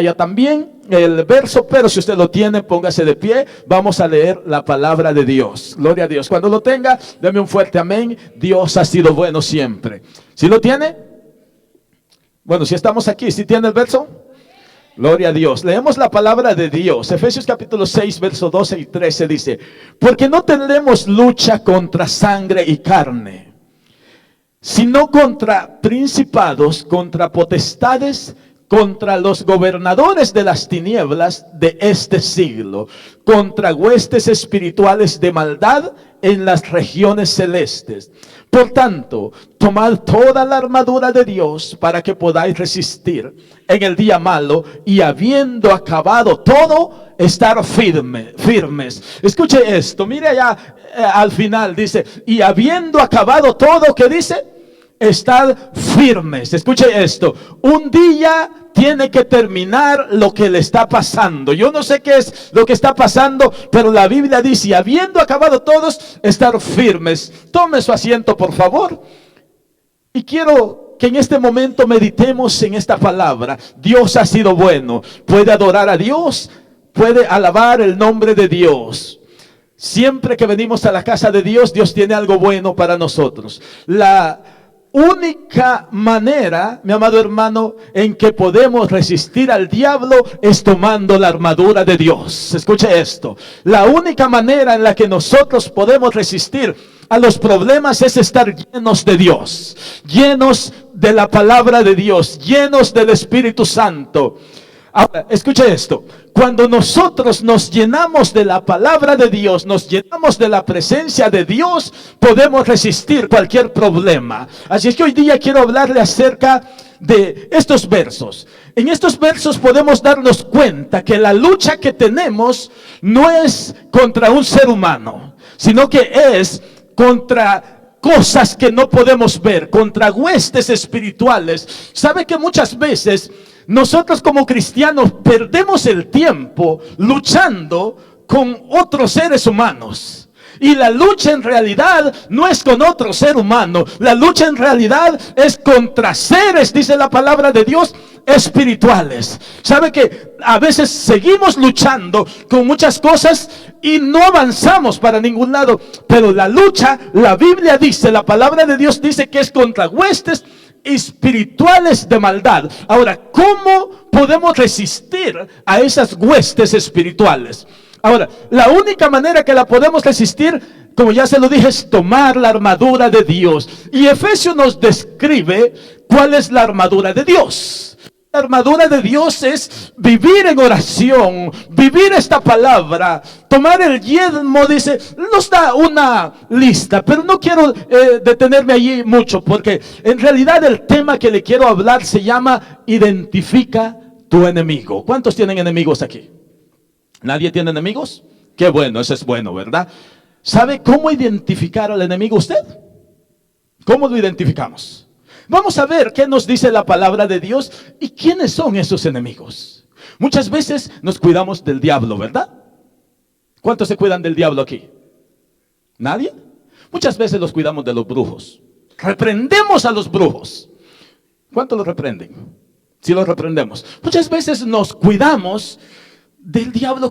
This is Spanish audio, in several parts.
Ya también el verso, pero si usted lo tiene, póngase de pie. Vamos a leer la palabra de Dios. Gloria a Dios. Cuando lo tenga, deme un fuerte amén. Dios ha sido bueno siempre. ¿Sí lo tiene? Bueno, si estamos aquí, ¿sí tiene el verso? Gloria a Dios. Leemos la palabra de Dios. Efesios capítulo 6, verso 12 y 13 dice: porque no tenemos lucha contra sangre y carne, sino contra principados, contra potestades, contra los gobernadores de las tinieblas de este siglo, contra huestes espirituales de maldad en las regiones celestes. Por tanto, tomad toda la armadura de Dios para que podáis resistir en el día malo, y habiendo acabado todo, estar firmes. Escuche esto, mire allá al final dice: y habiendo acabado todo, ¿qué dice? Estar firmes. Escuche esto, un día tiene que terminar lo que le está pasando. Yo no sé qué es lo que está pasando, pero la Biblia dice: habiendo acabado todos, estar firmes. Tome su asiento, por favor. Y quiero que en este momento meditemos en esta palabra. Dios ha sido bueno. Puede adorar a Dios, puede alabar el nombre de Dios. Siempre que venimos a la casa de Dios, Dios tiene algo bueno para nosotros. La única manera, mi amado hermano, en que podemos resistir al diablo es tomando la armadura de Dios. Escuche esto, la única manera en la que nosotros podemos resistir a los problemas es estar llenos de Dios, llenos de la palabra de Dios, llenos del Espíritu Santo. Ahora, escuche esto, cuando nosotros nos llenamos de la palabra de Dios, nos llenamos de la presencia de Dios, podemos resistir cualquier problema. Así es que hoy día quiero hablarle acerca de estos versos. En estos versos podemos darnos cuenta que la lucha que tenemos no es contra un ser humano, sino que es contra cosas que no podemos ver, contra huestes espirituales. ¿Sabe que muchas veces nosotros como cristianos perdemos el tiempo luchando con otros seres humanos? Y la lucha en realidad no es con otro ser humano. La lucha en realidad es contra seres, dice la palabra de Dios, espirituales. ¿Sabe que a veces seguimos luchando con muchas cosas y no avanzamos para ningún lado? Pero la lucha, la Biblia dice, la palabra de Dios dice que es contra huestes espirituales de maldad. Ahora, ¿cómo podemos resistir a esas huestes espirituales? Ahora, la única manera que la podemos resistir, como ya se lo dije, es tomar la armadura de Dios. Y Efesios nos describe cuál es la armadura de Dios. La armadura de Dios es vivir en oración, vivir esta palabra, tomar el yelmo. Dice, nos da una lista, pero no quiero detenerme allí mucho, porque en realidad el tema que le quiero hablar se llama identifica tu enemigo. ¿Cuántos tienen enemigos aquí? ¿Nadie tiene enemigos? Qué bueno, eso es bueno, ¿verdad? ¿Sabe cómo identificar al enemigo usted? ¿Cómo lo identificamos? Vamos a ver qué nos dice la palabra de Dios y quiénes son esos enemigos. Muchas veces nos cuidamos del diablo, ¿verdad? ¿Cuántos se cuidan del diablo aquí? ¿Nadie? Muchas veces los cuidamos de los brujos. Reprendemos a los brujos. ¿Cuántos los reprenden? Sí, los reprendemos. Muchas veces nos cuidamos del diablo,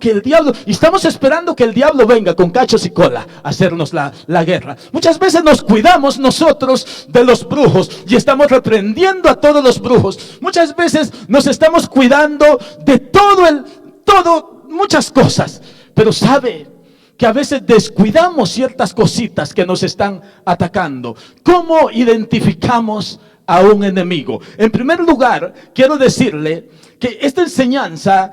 y estamos esperando que el diablo venga con cachos y cola a hacernos la guerra. Muchas veces nos cuidamos nosotros de los brujos y estamos reprendiendo a todos los brujos. Muchas veces nos estamos cuidando de muchas cosas, pero sabe que a veces descuidamos ciertas cositas que nos están atacando. ¿Cómo identificamos a un enemigo? En primer lugar, quiero decirle que esta enseñanza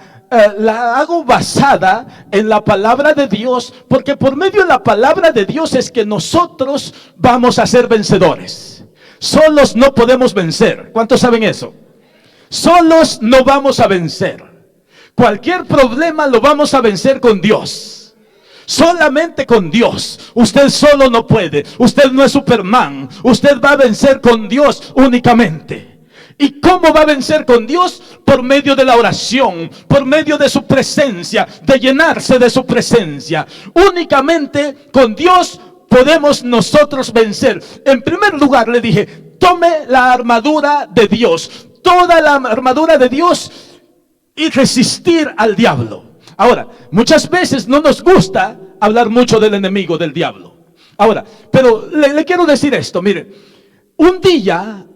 la hago basada en la palabra de Dios, porque por medio de la palabra de Dios es que nosotros vamos a ser vencedores. Solos no podemos vencer. ¿Cuántos saben eso? Solos no vamos a vencer. Cualquier problema lo vamos a vencer con Dios. Solamente con Dios. Usted solo no puede. Usted no es Superman. Usted va a vencer con Dios únicamente. ¿Y cómo va a vencer con Dios? Por medio de la oración, por medio de su presencia, de llenarse de su presencia. Únicamente con Dios podemos nosotros vencer. En primer lugar le dije, tome la armadura de Dios. Toda la armadura de Dios y resistir al diablo. Ahora, muchas veces no nos gusta hablar mucho del enemigo, del diablo. Ahora, pero le quiero decir esto, mire, un día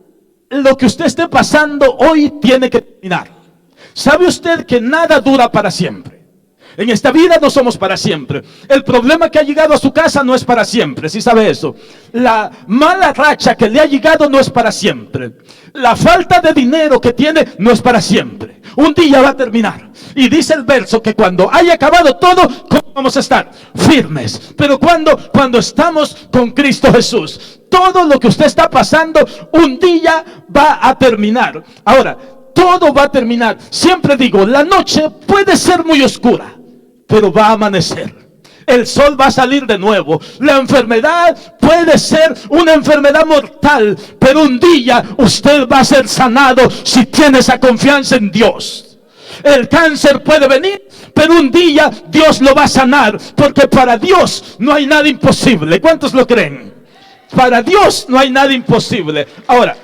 lo que usted esté pasando hoy tiene que terminar. ¿Sabe usted que nada dura para siempre? En esta vida no somos para siempre. El problema que ha llegado a su casa no es para siempre, ¿sí sabe eso? La mala racha que le ha llegado no es para siempre. La falta de dinero que tiene no es para siempre. Un día va a terminar. Y dice el verso que cuando haya acabado todo, ¿cómo vamos a estar? Firmes. Pero cuando estamos con Cristo Jesús, todo lo que usted está pasando, un día va a terminar. Ahora, todo va a terminar. Siempre digo, la noche puede ser muy oscura, pero va a amanecer. El sol va a salir de nuevo. La enfermedad puede ser una enfermedad mortal, pero un día usted va a ser sanado si tiene esa confianza en Dios. El cáncer puede venir, pero un día Dios lo va a sanar, porque para Dios no hay nada imposible. ¿Cuántos lo creen? Para Dios no hay nada imposible. Ahora,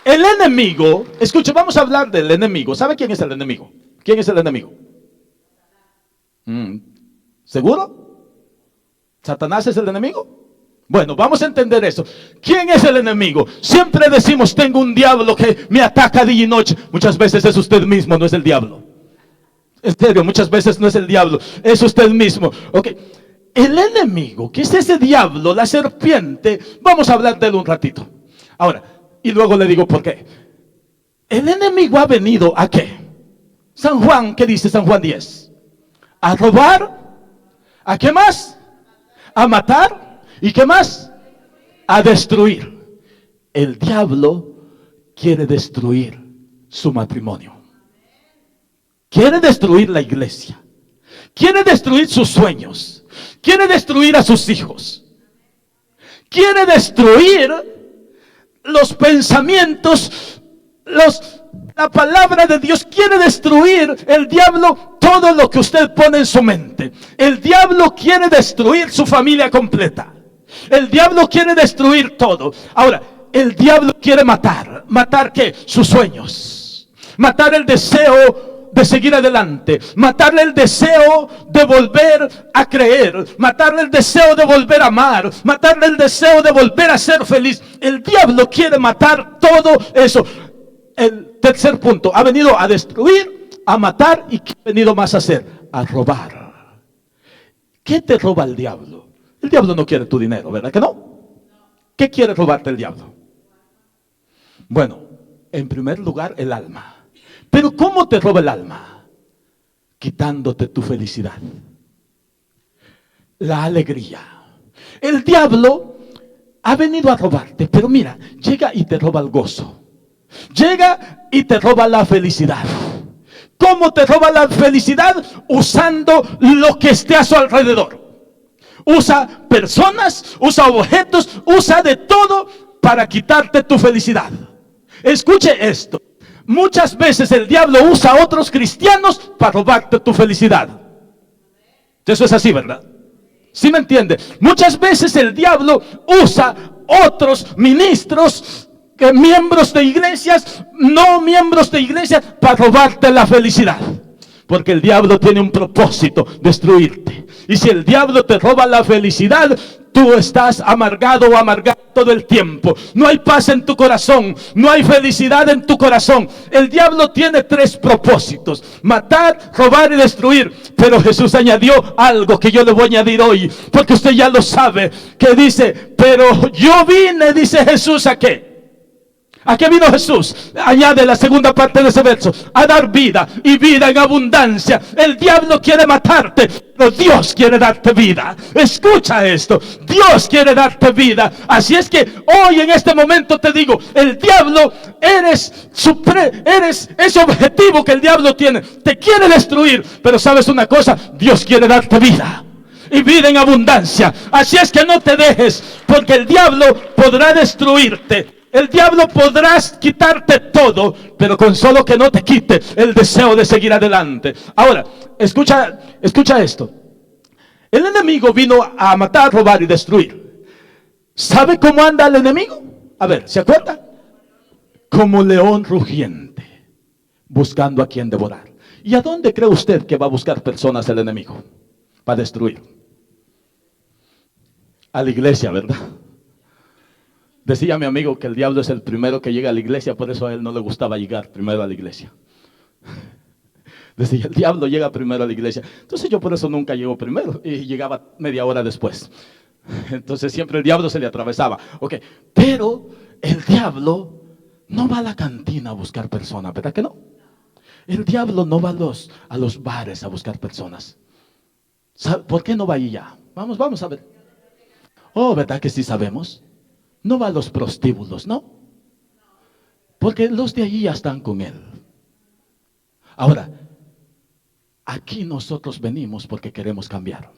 el enemigo, escuche, vamos a hablar del enemigo. ¿Sabe quién es el enemigo? ¿Quién es el enemigo? ¿Seguro? ¿Satanás es el enemigo? Bueno, vamos a entender eso. ¿Quién es el enemigo? Siempre decimos, tengo un diablo que me ataca día y noche. Muchas veces es usted mismo, no es el diablo. En serio, muchas veces no es el diablo, es usted mismo. Ok, el enemigo, que es ese diablo, la serpiente, vamos a hablar de él un ratito. Ahora, y luego le digo por qué. El enemigo ha venido ¿a qué? San Juan, ¿qué dice San Juan 10? A robar. ¿A qué más? A matar. ¿Y qué más? A destruir. El diablo quiere destruir su matrimonio. Quiere destruir la iglesia. Quiere destruir sus sueños. Quiere destruir a sus hijos. Quiere destruir los pensamientos, la palabra de Dios. Quiere destruir el diablo todo lo que usted pone en su mente. El diablo quiere destruir su familia completa. El diablo quiere destruir todo. Ahora, el diablo quiere matar. ¿Matar qué? Sus sueños. Matar el deseo de seguir adelante. Matarle el deseo de volver a creer. Matarle el deseo de volver a amar. Matarle el deseo de volver a ser feliz. El diablo quiere matar todo eso. El tercer punto, ha venido a destruir, a matar. ¿Y qué ha venido más a hacer? A robar. ¿Qué te roba el diablo? El diablo no quiere tu dinero, ¿verdad que no? ¿Qué quiere robarte el diablo? Bueno, en primer lugar, el alma. Pero ¿cómo te roba el alma? Quitándote tu felicidad, la alegría. El diablo ha venido a robarte, pero mira, llega y te roba el gozo. Llega y te roba la felicidad. ¿Cómo te roba la felicidad? Usando lo que esté a su alrededor. Usa personas, usa objetos, usa de todo para quitarte tu felicidad. Escuche esto. Muchas veces el diablo usa a otros cristianos para robarte tu felicidad. Eso es así, ¿verdad? ¿Sí me entiende? Muchas veces el diablo usa otros ministros, miembros de iglesias, no miembros de iglesias, para robarte la felicidad. Porque el diablo tiene un propósito: destruirte. Y si el diablo te roba la felicidad, tú estás amargado o amargado todo el tiempo. No hay paz en tu corazón. No hay felicidad en tu corazón. El diablo tiene tres propósitos: matar, robar y destruir. Pero Jesús añadió algo que yo le voy a añadir hoy, porque usted ya lo sabe, que dice, pero yo vine, dice Jesús, ¿a qué? ¿A qué vino Jesús? Añade la segunda parte de ese verso: a dar vida, y vida en abundancia. El diablo quiere matarte, pero Dios quiere darte vida. Escucha esto: Dios quiere darte vida. Así es que hoy en este momento te digo, el diablo, eres ese objetivo que el diablo tiene. Te quiere destruir, pero ¿sabes una cosa? Dios quiere darte vida, y vida en abundancia. Así es que no te dejes, porque el diablo podrá destruirte. El diablo podrá quitarte todo, pero con solo que no te quite el deseo de seguir adelante. Ahora, escucha esto. El enemigo vino a matar, robar y destruir. ¿Sabe cómo anda el enemigo? A ver, ¿se acuerda? Como león rugiente. buscando a quien devorar. ¿Y a dónde cree usted que va a buscar personas el enemigo? Para destruir. A la iglesia, ¿verdad? Decía mi amigo que el diablo es el primero que llega a la iglesia, por eso a él no le gustaba llegar primero a la iglesia. Decía, el diablo llega primero a la iglesia. Entonces yo por eso nunca llego primero y llegaba media hora después. Entonces siempre el diablo se le atravesaba. Ok, pero el diablo no va a la cantina a buscar personas, ¿verdad que no? El diablo no va a los bares a buscar personas. ¿Por qué no va allí ya? Vamos a ver. Oh, ¿verdad que sí sabemos? No va a los prostíbulos, ¿no? Porque los de allí ya están con él. Ahora, aquí nosotros venimos porque queremos cambiar.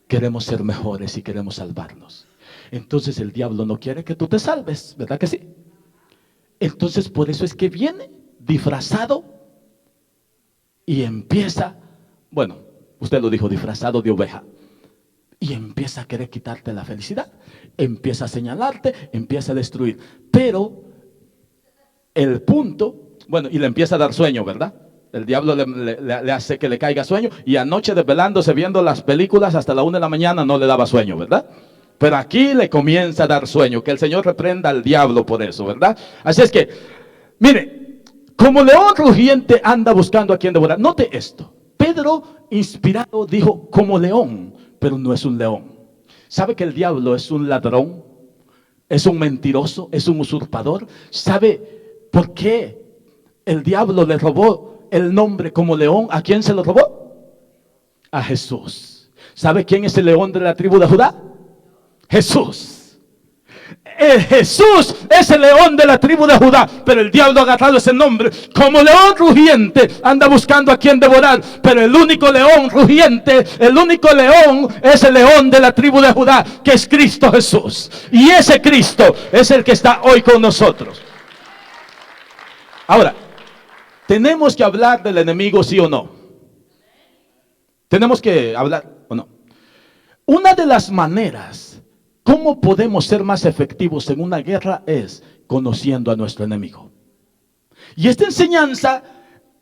Queremos ser mejores y queremos salvarnos. Entonces el diablo no quiere que tú te salves, ¿verdad que sí? Entonces por eso es que viene disfrazado y empieza, bueno, usted lo dijo, disfrazado de oveja. Y empieza a querer quitarte la felicidad. Empieza a señalarte, empieza a destruir. Pero el punto, bueno, y le empieza a dar sueño, ¿verdad? El diablo le hace que le caiga sueño. Y anoche desvelándose viendo las películas hasta la 1 de la mañana no le daba sueño, ¿verdad? Pero aquí le comienza a dar sueño. Que el Señor reprenda al diablo por eso, ¿verdad? Así es que, mire, como león rugiente anda buscando a quien devorar. Note esto. Pedro, inspirado, dijo como león, pero no es un león. ¿Sabe que el diablo es un ladrón? Es un mentiroso, es un usurpador. ¿Sabe por qué el diablo le robó el nombre como león? ¿A quién se lo robó? A Jesús. ¿Sabe quién es el león de la tribu de Judá? Jesús. Jesús es el león de la tribu de Judá, pero el diablo ha agarrado ese nombre. Como león rugiente anda buscando a quien devorar, pero el único león rugiente, el único león es el león de la tribu de Judá, que es Cristo Jesús. Y ese Cristo es el que está hoy con nosotros. Ahora, tenemos que hablar del enemigo, ¿sí o no? Tenemos que hablar o no. Una de las maneras ¿cómo podemos ser más efectivos en una guerra? Es conociendo a nuestro enemigo. Y esta enseñanza,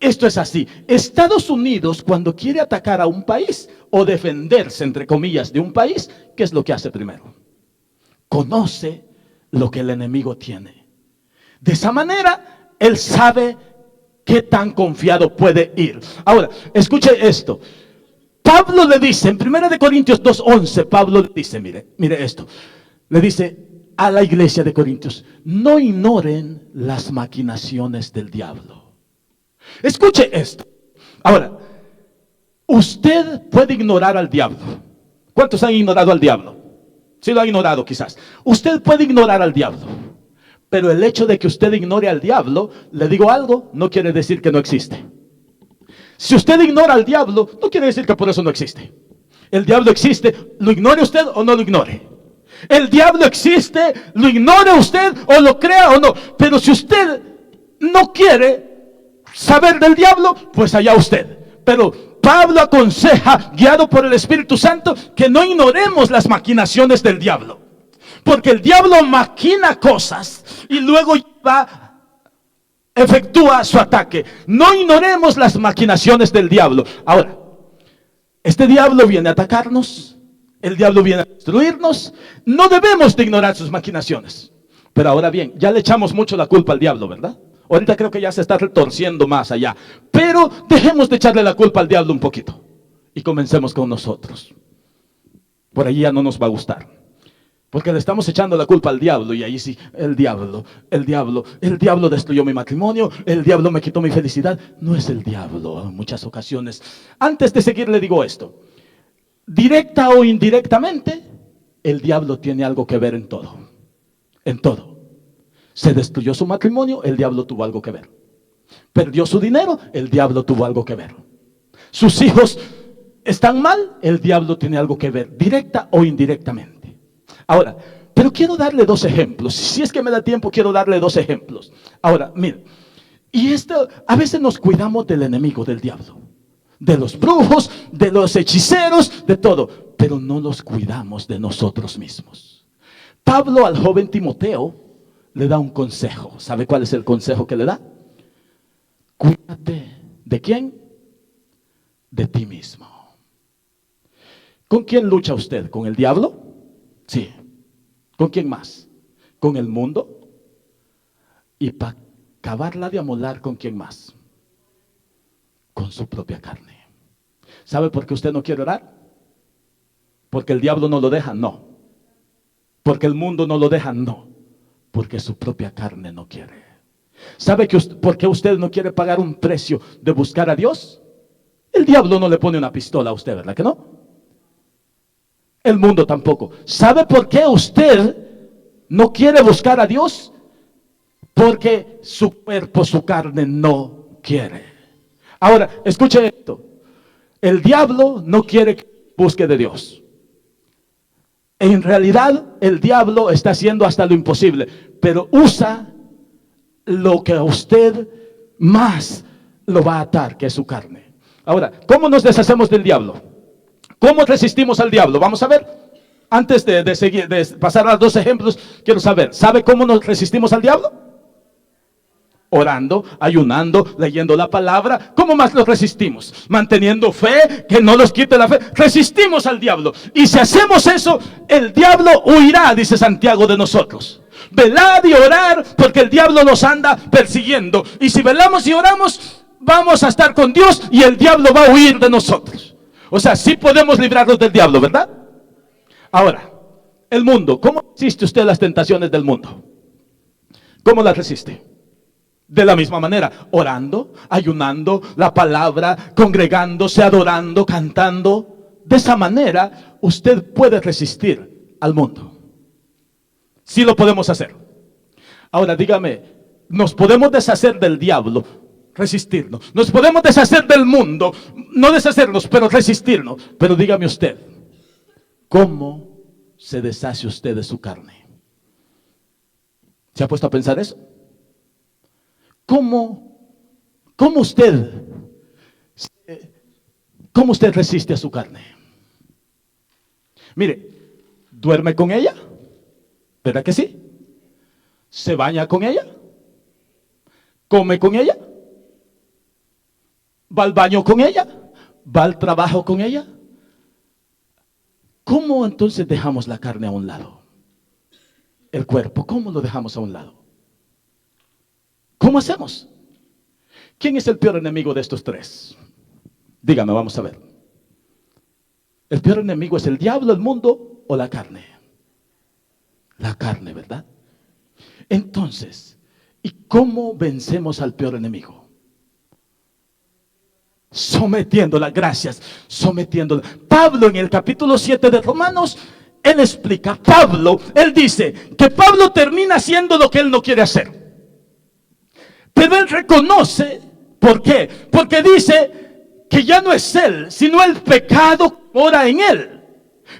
esto es así. Estados Unidos, cuando quiere atacar a un país o defenderse, entre comillas, de un país, ¿qué es lo que hace primero? Conoce lo que el enemigo tiene. De esa manera, él sabe qué tan confiado puede ir. Ahora, escuche esto. Pablo le dice, en 1 Corintios 2:11, Pablo le dice, mire esto. Le dice a la iglesia de Corintios, no ignoren las maquinaciones del diablo. Escuche esto. Ahora, usted puede ignorar al diablo. ¿Cuántos han ignorado al diablo? Sí lo han ignorado quizás. Usted puede ignorar al diablo. Pero el hecho de que usted ignore al diablo, le digo algo, no quiere decir que no existe. Si usted ignora al diablo, no quiere decir que por eso no existe. El diablo existe, lo ignore usted o no lo ignore. El diablo existe, lo ignore usted o lo crea o no. Pero si usted no quiere saber del diablo, pues allá usted. Pero Pablo aconseja, guiado por el Espíritu Santo, que no ignoremos las maquinaciones del diablo. Porque el diablo maquina cosas y luego efectúa su ataque. No ignoremos las maquinaciones del diablo. Ahora, este diablo viene a atacarnos, el diablo viene a destruirnos. No debemos de ignorar sus maquinaciones. Pero ahora bien, ya le echamos mucho la culpa al diablo, ¿verdad? Ahorita creo que ya se está retorciendo más allá. Pero dejemos de echarle la culpa al diablo un poquito y comencemos con nosotros. Por ahí ya no nos va a gustar. Porque le estamos echando la culpa al diablo. Y ahí sí, el diablo destruyó mi matrimonio, el diablo me quitó mi felicidad. No es el diablo en muchas ocasiones. Antes de seguir le digo esto. Directa o indirectamente, el diablo tiene algo que ver en todo. En todo. Se destruyó su matrimonio, el diablo tuvo algo que ver. Perdió su dinero, el diablo tuvo algo que ver. Sus hijos están mal, el diablo tiene algo que ver, directa o indirectamente. Ahora, pero quiero darle dos ejemplos. Si es que me da tiempo, quiero darle dos ejemplos. Ahora, mire, y esto, a veces nos cuidamos del enemigo, del diablo, de los brujos, de los hechiceros, de todo, pero no los cuidamos de nosotros mismos. Pablo al joven Timoteo le da un consejo. ¿Sabe cuál es el consejo que le da? cuídate. ¿De quién? De ti mismo. ¿Con quién lucha usted? ¿Con el diablo? Sí. ¿Con quién más? ¿Con el mundo? Y para acabarla de amolar, ¿con quién más? Con su propia carne. ¿Sabe por qué usted no quiere orar? ¿Porque el diablo no lo deja? No. ¿Porque el mundo no lo deja? No. Porque su propia carne no quiere. ¿Sabe por qué usted no quiere pagar un precio de buscar a Dios? El diablo no le pone una pistola a usted, ¿verdad que no? El mundo tampoco. ¿Sabe por qué usted no quiere buscar a Dios? Porque su cuerpo, su carne no quiere. Ahora, escuche esto. El diablo no quiere que busque de Dios. En realidad, el diablo está haciendo hasta lo imposible, pero usa lo que a usted más lo va a atar, que es su carne. Ahora, ¿cómo nos deshacemos del diablo? ¿Cómo resistimos al diablo? Vamos a ver. Antes de pasar a los dos ejemplos, quiero saber, ¿sabe cómo nos resistimos al diablo? Orando, ayunando, leyendo la palabra. ¿Cómo más los resistimos? Manteniendo fe, que no nos quite la fe. Resistimos al diablo. Y si hacemos eso, el diablo huirá, dice Santiago, de nosotros. Velad y orar, porque el diablo nos anda persiguiendo. Y si velamos y oramos, vamos a estar con Dios y el diablo va a huir de nosotros. O sea, sí podemos librarnos del diablo, ¿verdad? Ahora, el mundo. ¿Cómo resiste usted las tentaciones del mundo? ¿Cómo las resiste? De la misma manera, orando, ayunando, la palabra, congregándose, adorando, cantando. De esa manera, usted puede resistir al mundo. Sí lo podemos hacer. Ahora dígame, ¿nos podemos deshacer del diablo? Resistirnos. Nos podemos deshacer del mundo, no deshacernos, pero resistirnos. Pero dígame usted, ¿cómo se deshace usted de su carne? ¿Se ha puesto a pensar eso? ¿Cómo usted resiste a su carne? Mire, duerme con ella, ¿verdad que sí? ¿Se baña con ella? ¿Come con ella? ¿Va al baño con ella? ¿Va al trabajo con ella? ¿Cómo entonces dejamos la carne a un lado? El cuerpo, ¿cómo lo dejamos a un lado? ¿Cómo hacemos? ¿Quién es el peor enemigo de estos tres? Dígame, vamos a ver. ¿El peor enemigo es el diablo, el mundo o la carne? La carne, ¿verdad? Entonces, ¿y cómo vencemos al peor enemigo? Sometiéndola, gracias, sometiéndola. Pablo en el capítulo 7 de Romanos, él explica, él dice que Pablo termina haciendo lo que él no quiere hacer. Pero él reconoce, ¿por qué? Porque dice que ya no es él, sino el pecado que mora en él.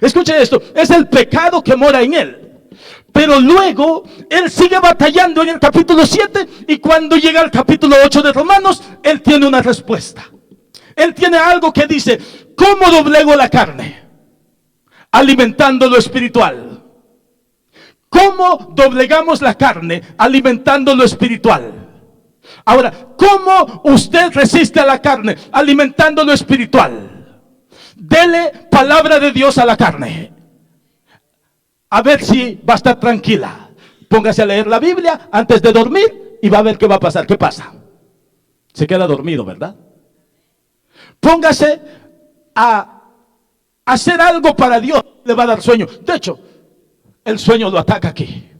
Escuche esto, es el pecado que mora en él. Pero luego él sigue batallando en el capítulo 7 y cuando llega al capítulo 8 de Romanos, él tiene una respuesta. Él tiene algo que dice, ¿cómo doblego la carne? Alimentando lo espiritual. ¿Cómo doblegamos la carne? Alimentando lo espiritual. Ahora, ¿cómo usted resiste a la carne? Alimentando lo espiritual. Dele palabra de Dios a la carne. A ver si va a estar tranquila. Póngase a leer la Biblia antes de dormir y va a ver qué va a pasar. ¿Qué pasa? Se queda dormido, ¿verdad? Póngase a hacer algo para Dios. Le va a dar sueño. De hecho, el sueño lo ataca aquí.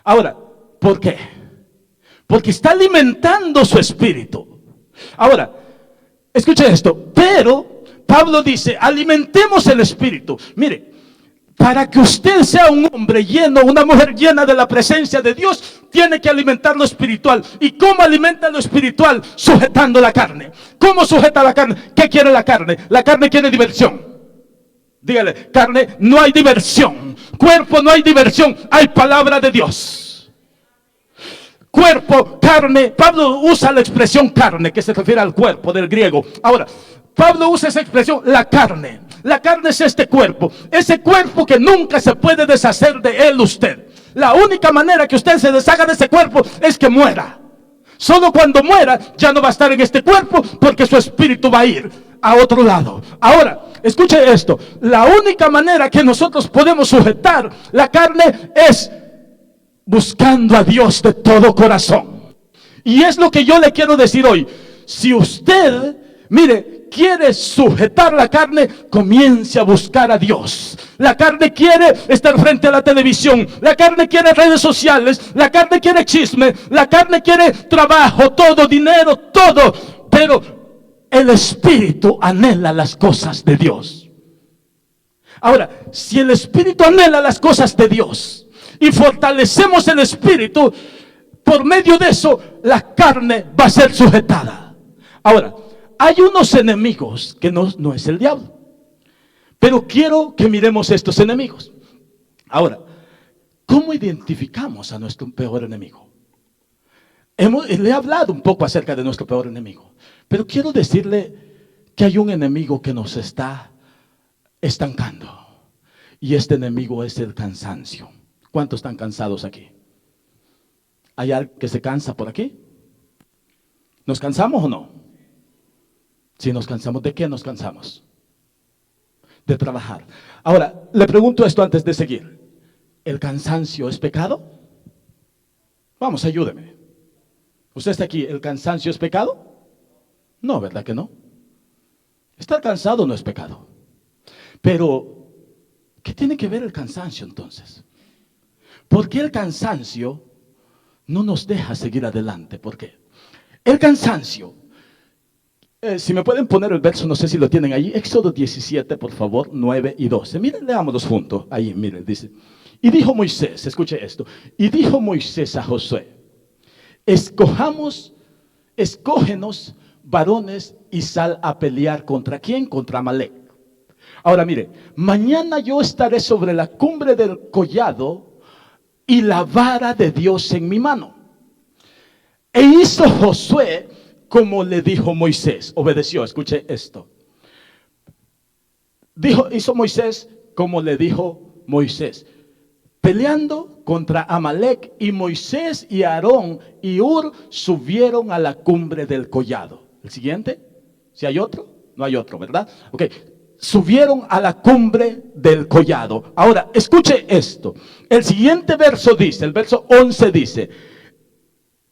Ahora, ¿por qué? Porque está alimentando su espíritu. Ahora, escuche esto. Pero Pablo dice, alimentemos el espíritu. Mire, para que usted sea un hombre lleno, una mujer llena de la presencia de Dios, tiene que alimentar lo espiritual. ¿Y cómo alimenta lo espiritual? Sujetando la carne. ¿Cómo sujeta la carne? ¿Qué quiere la carne? La carne quiere diversión. Dígale, carne, no hay diversión. Cuerpo, no hay diversión. Hay palabra de Dios. Cuerpo, carne. Pablo usa la expresión carne, que se refiere al cuerpo del griego. Ahora, Pablo usa esa expresión, la carne. La carne es este cuerpo. Ese cuerpo que nunca se puede deshacer de él usted. La única manera que usted se deshaga de ese cuerpo es que muera. Solo cuando muera ya no va a estar en este cuerpo, porque su espíritu va a ir a otro lado. Ahora, escuche esto. La única manera que nosotros podemos sujetar la carne es buscando a Dios de todo corazón. Y es lo que yo le quiero decir hoy. Si usted, mire, quiere sujetar la carne, comience a buscar a Dios. La carne quiere estar frente a la televisión, la carne quiere redes sociales, la carne quiere chisme, la carne quiere trabajo, todo, dinero, todo. Pero el espíritu anhela las cosas de Dios. Ahora, si el espíritu anhela las cosas de Dios y fortalecemos el espíritu, por medio de eso la carne va a ser sujetada. Ahora, hay unos enemigos que no es el diablo, pero quiero que miremos estos enemigos. Ahora, ¿cómo identificamos a nuestro peor enemigo? Le he hablado un poco acerca de nuestro peor enemigo, pero quiero decirle que hay un enemigo que nos está estancando, y este enemigo es el cansancio. ¿Cuántos están cansados aquí? ¿Hay alguien que se cansa por aquí? ¿Nos cansamos o no? Si nos cansamos, ¿de qué nos cansamos? De trabajar. Ahora, le pregunto esto antes de seguir. ¿El cansancio es pecado? Vamos, ayúdeme. ¿Usted está aquí? ¿El cansancio es pecado? No, ¿verdad que no? Estar cansado no es pecado. Pero, ¿qué tiene que ver el cansancio entonces? ¿Por qué el cansancio no nos deja seguir adelante? ¿Por qué? El cansancio, si me pueden poner el verso, no sé si lo tienen ahí, Éxodo 17, por favor, 9 y 12. Miren, leámoslos juntos. Ahí, miren, dice. Y dijo Moisés, escuche esto. Y dijo Moisés a Josué: escógenos varones y sal a pelear. ¿Contra quién? Contra Amalec. Ahora mire, mañana yo estaré sobre la cumbre del collado y la vara de Dios en mi mano. E hizo Josué como le dijo Moisés. Obedeció, escuche esto. Hizo Moisés como le dijo Moisés, peleando contra Amalec. Y Moisés y Aarón y Hur subieron a la cumbre del collado. ¿El siguiente? ¿Si hay otro? No hay otro, ¿verdad? Ok. Subieron a la cumbre del collado. Ahora, escuche esto. El siguiente verso dice, el verso 11 dice: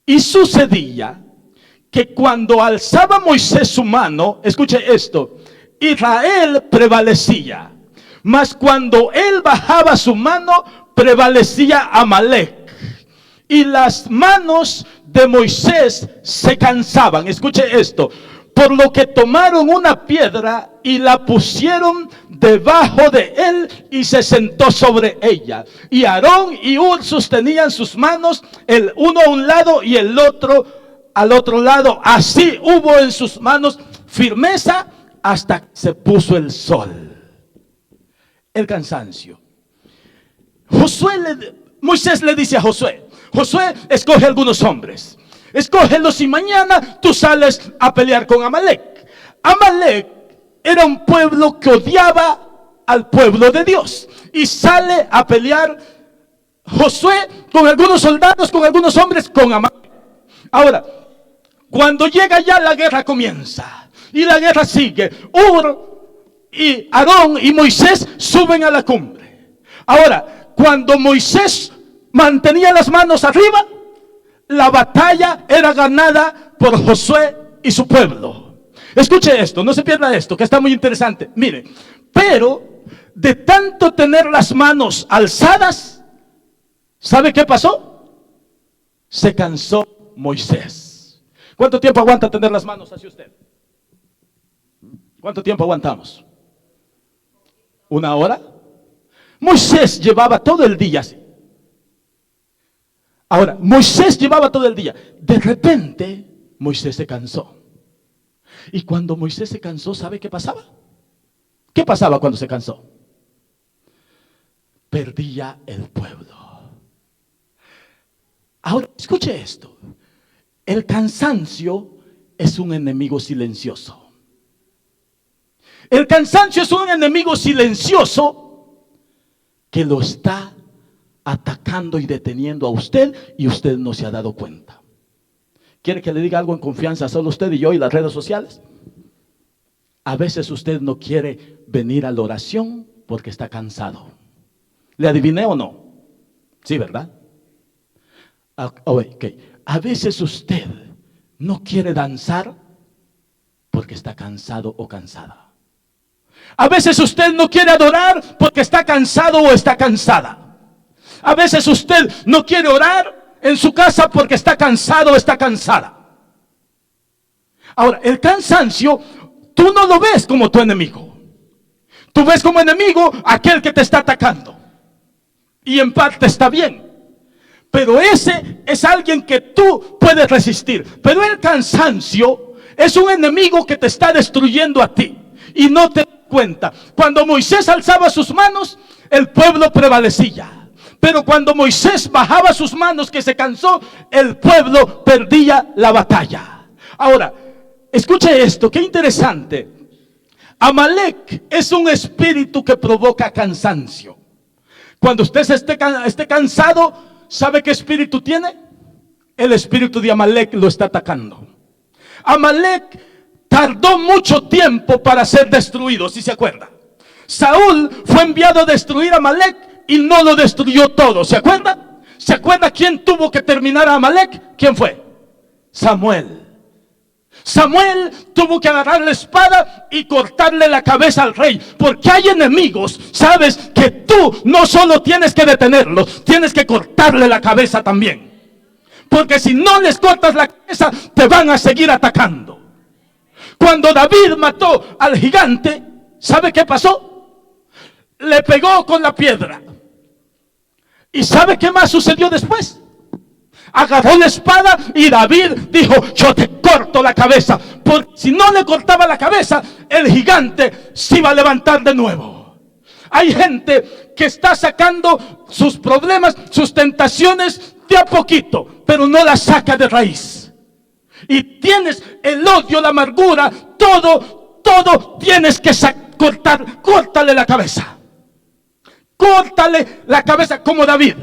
y sucedía que cuando alzaba Moisés su mano, escuche esto, Israel prevalecía, mas cuando él bajaba su mano, prevalecía Amalec. Y las manos de Moisés se cansaban. Escuche esto. Por lo que tomaron una piedra y la pusieron debajo de él y se sentó sobre ella. Y Aarón y Hur sostenían sus manos, el uno a un lado y el otro al otro lado. Así hubo en sus manos firmeza hasta que se puso el sol. El cansancio. Moisés le dice a Josué: Josué, escoge algunos hombres, escógelos y mañana tú sales a pelear con Amalec. Amalec era un pueblo que odiaba al pueblo de Dios. Y sale a pelear Josué con algunos soldados, con algunos hombres, con Amalec. Ahora, cuando llega ya la guerra comienza. Y la guerra sigue. Hur y Aarón y Moisés suben a la cumbre. Ahora, cuando Moisés mantenía las manos arriba, la batalla era ganada por Josué y su pueblo. Escuche esto, no se pierda esto, que está muy interesante. Mire, pero de tanto tener las manos alzadas, ¿sabe qué pasó? Se cansó Moisés. ¿Cuánto tiempo aguanta tener las manos hacia usted? ¿Cuánto tiempo aguantamos? ¿Una hora? Moisés llevaba todo el día así. Ahora, Moisés llevaba todo el día. De repente, Moisés se cansó. Y cuando Moisés se cansó, ¿sabe qué pasaba? ¿Qué pasaba cuando se cansó? Perdía el pueblo. Ahora, escuche esto. El cansancio es un enemigo silencioso. El cansancio es un enemigo silencioso que lo está atacando y deteniendo a usted, y usted no se ha dado cuenta. ¿Quiere que le diga algo en confianza? Solo usted y yo y las redes sociales. A veces usted no quiere venir a la oración porque está cansado. ¿Le adiviné o no? Sí, ¿verdad? Okay. A veces usted no quiere danzar porque está cansado o cansada. A veces usted no quiere adorar porque está cansado o está cansada. A veces usted no quiere orar en su casa porque está cansado o está cansada. Ahora, el cansancio, tú no lo ves como tu enemigo. Tú ves como enemigo aquel que te está atacando. Y en parte está bien. Pero ese es alguien que tú puedes resistir. Pero el cansancio es un enemigo que te está destruyendo a ti. Y no te das cuenta. Cuando Moisés alzaba sus manos, el pueblo prevalecía. Pero cuando Moisés bajaba sus manos, que se cansó, el pueblo perdía la batalla. Ahora, escuche esto, qué interesante. Amalek es un espíritu que provoca cansancio. Cuando usted esté cansado, ¿sabe qué espíritu tiene? El espíritu de Amalek lo está atacando. Amalek tardó mucho tiempo para ser destruido, si se acuerda. Saúl fue enviado a destruir a Amalek y no lo destruyó todo, ¿se acuerda? ¿Se acuerda quién tuvo que terminar a Amalek? ¿Quién fue? Samuel. Samuel tuvo que agarrar la espada y cortarle la cabeza al rey. Porque hay enemigos, sabes, que tú no solo tienes que detenerlos, tienes que cortarle la cabeza también. Porque si no les cortas la cabeza, te van a seguir atacando. Cuando David mató al gigante, ¿sabe qué pasó? Le pegó con la piedra. ¿Y sabe qué más sucedió después? Agarró la espada y David dijo: yo te corto la cabeza. Porque si no le cortaba la cabeza, el gigante se iba a levantar de nuevo. Hay gente que está sacando sus problemas, sus tentaciones de a poquito, pero no las saca de raíz. Y tienes el odio, la amargura, todo tienes que cortar. Córtale la cabeza. Córtale la cabeza como David.